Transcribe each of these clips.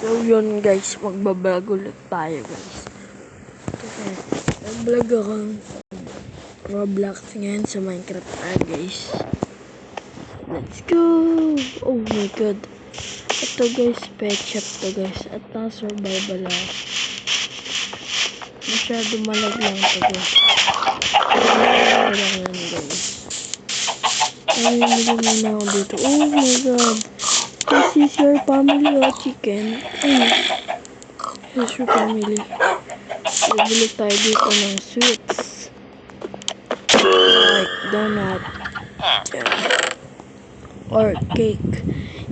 So yun guys, magbablog ulit tayo guys. Kasi nag-vlog akong Roblox ngayon sa Minecraft guys. Let's go! Oh my god. Ito guys, pet shop to guys. At na-survival ako. Masyado malag lang to guys. Malag lang yan guys. Ay, nilagay muna ako dito. Oh my god. This is your family or chicken? This is your family. Bibili tayo dito ng sweets. Like donut. Or cake.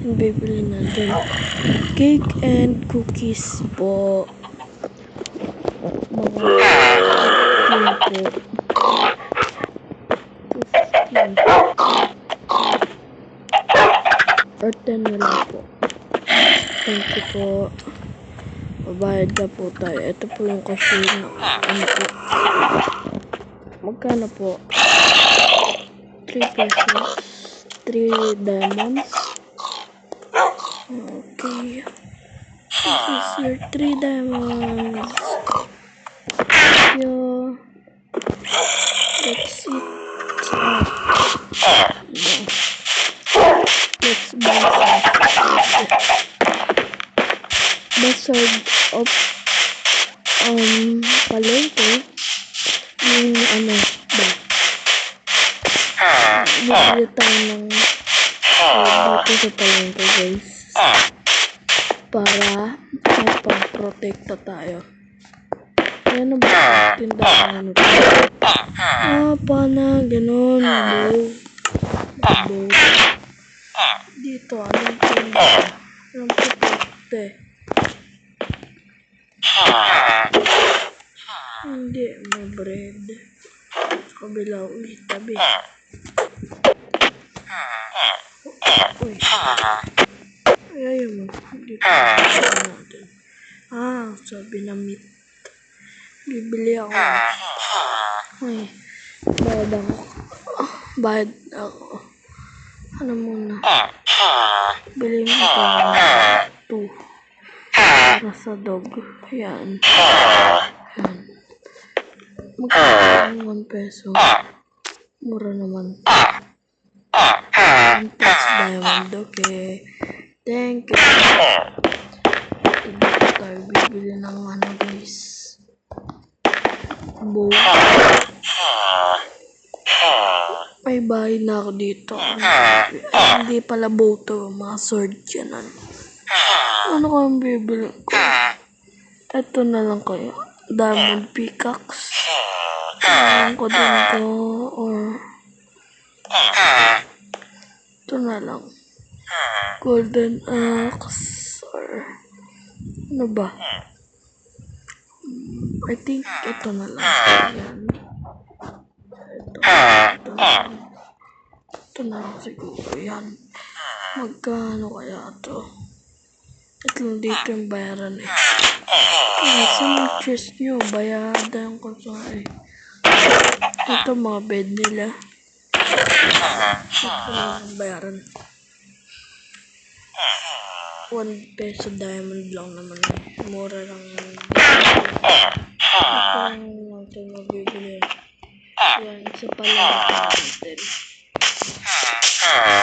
Yung bibili natin. Cake and cookies po. Mga po. Or 10 na lang po. Thank you po. Mabayad na po tayo. Ito po yung cashier na. Ano po? Magkano po? 3 pesos. 3 diamonds. Okay. This is your 3 diamonds. Yo. That's it. Let's buy some the sword of palengke. Yung ano ba? Bibili tayo ng dito sa palengke guys. Para pang-protekta tayo. Ayan na ba? Tindahan ano to? Pana, ganun. Bow. Dito, anong tindahan? Anong protekte? Hindi, may bread. Sa kabila, uy, tabi. Uy. Ayaw mo. Dito natin. Sabi na meat. Bibili ako. Uy, bayad ako. Ano muna? Bili mo ito. 2. Para sa dog. Yan. Magkano 1 peso. Mura naman. 1 plus diamond. Okay. Thank you. Dito tayo bibili ng ano guys. Bow. May bahay na ako dito. Hindi pala bow to. Mga sword yan. Ano kang bibili ko? Ito na lang kaya. Diamond pickaxe. Alam ko din ko. Or ito na lang. Golden axe. Or ano ba? I think ito na lang. Ayan. Ito na lang siguro. Yan. Magkano kaya ito? Ito lang dito yung bayaran eh. Sa mga chest nyo, bayaran ko sa ito mga bed nila. Ito lang bayaran. 1 peso diamond lang naman eh. Mura lang. Ito lang natin mabibili. Yan, isa pa lang natin.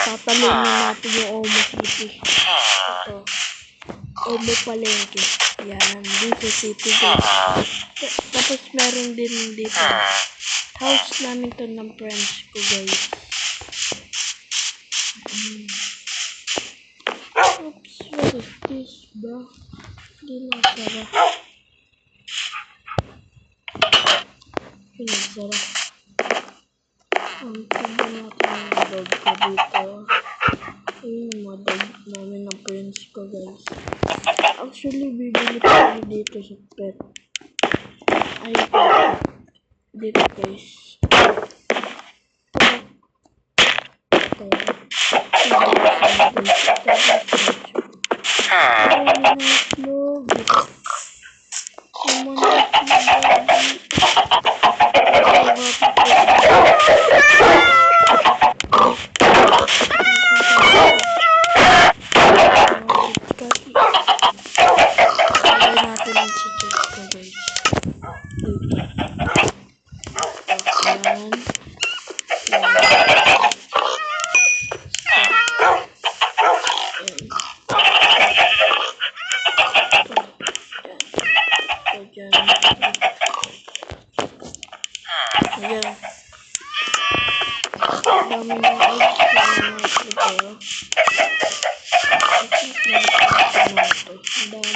Tatalon na natin yung almost buti. Ito. Obo palengke. Yan, dito city guys. Tapos meron din dito. House namin to ng friends ko guys. Oops, what is this ba? Hindi lang sarap. Pinasarap. Ang tiba natin yung dog ko dito. Ayun yung mga dog namin ng friends ko guys. Actually, bibili tayo dito sa pet. Ayun dito guys. dami ng eggs na mga prepare. Ang dami.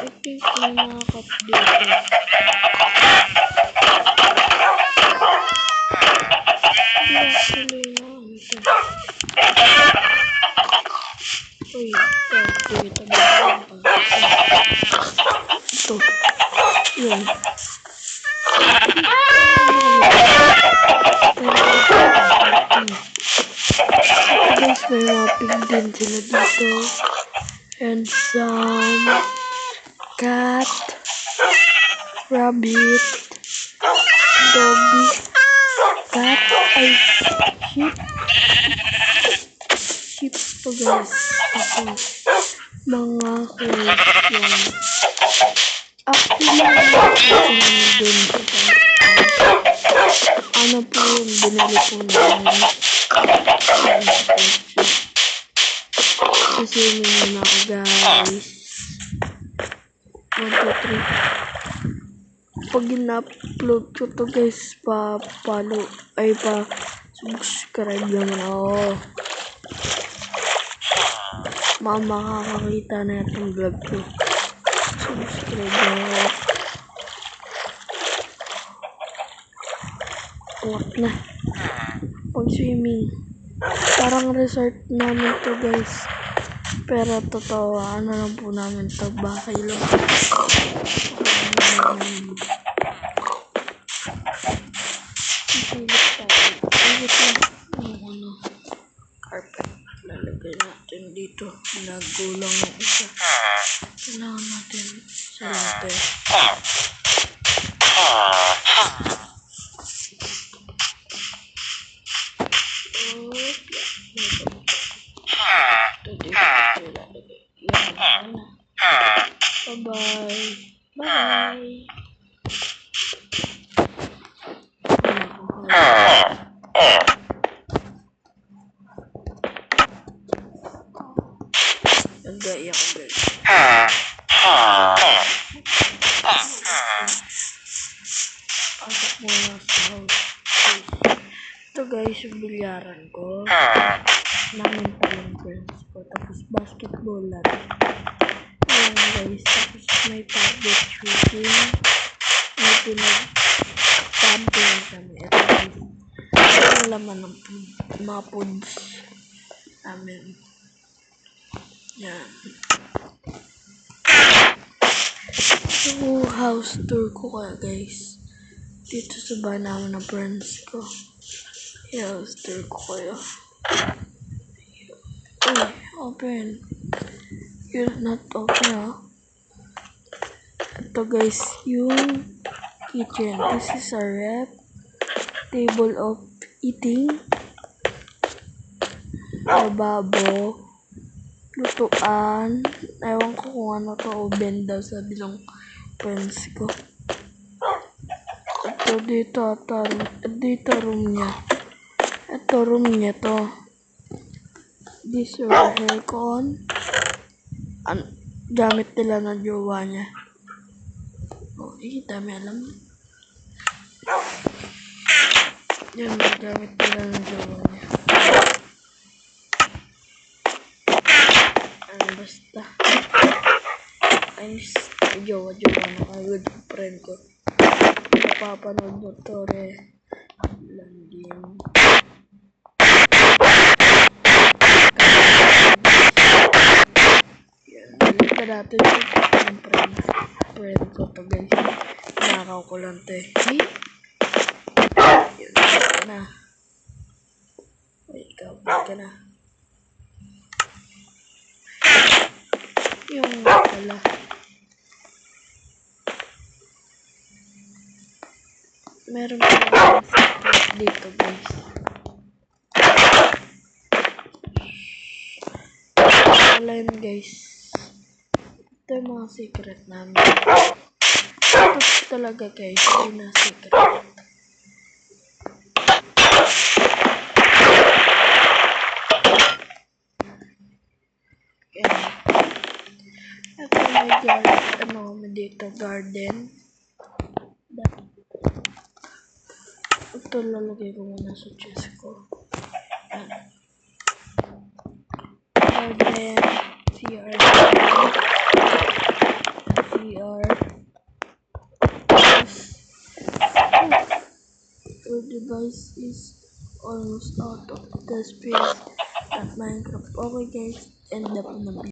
I think may mga cut dito. Hindi actually na ito. Uy, ito. Ito. Yun. Guys, may mga pig din sila dito. And some cat, rabbit, doggy, cat, ay sheep to guys. Kasi mga horse yan. Actually, dun ano po yung binili po namin. Kasi yun ako guys. 1, 2, 3. Pag in-upload ko to guys, pa-follow, ay pa-subscribe naman ako. Makakakita na itong vlog ko. Subscribe ako. Uwak na. Pag-swimming. Parang resort namin to guys. Pero totoo, ano lang po namin to, bakay lang. Carpet. Lalagay natin dito. Nagulang yung isa. Kailangan natin sa lente. Bye-bye. Bye. Nag-gaya ko guys. Pasok muna sa house. Ito guys, yung bilyaran ko. Namin pa yung friends ko. Tapos basketball lang. Ayan guys. Tapos may target shooting. May pinag-camping kami. Ito guys. Ito laman ng mga foods namin. Yan. So, house tour ko kaya guys. Dito sa bahay namin ng friends ko. House tour ko kayo. Uy, open. You're not open, ha? Ito guys, yung kitchen. This is a rep. Table of eating. Lababo. Lutuan. Ewan ko kung ano to. Oven daw sabi ng friends ko. Ito dito. Dito room niya. Ito room niya to. This is aircon. Gamit nila ng jowa niya. Oh, dami alam. Yan, gamit nila ng jowa niya. Basta. Ayos. Jowa na good friend ko. Napapanood mo to landing. Dito natin yung friend ko to guys. Nakaw ko lang to eh. Yun, ka na. Ay, ikaw, ka na. Yung pala. Meron pa yung secret dito guys. Wala yun guys. Ito yung mga secret namin. Ito talaga guys. Ito na secret. Okay. Ito may garden. Ano dito? Garden. Ito lalagay ko muna sa chest ko. And then, CR. Your device is almost out of the space at Minecraft. Okay guys, end up na video.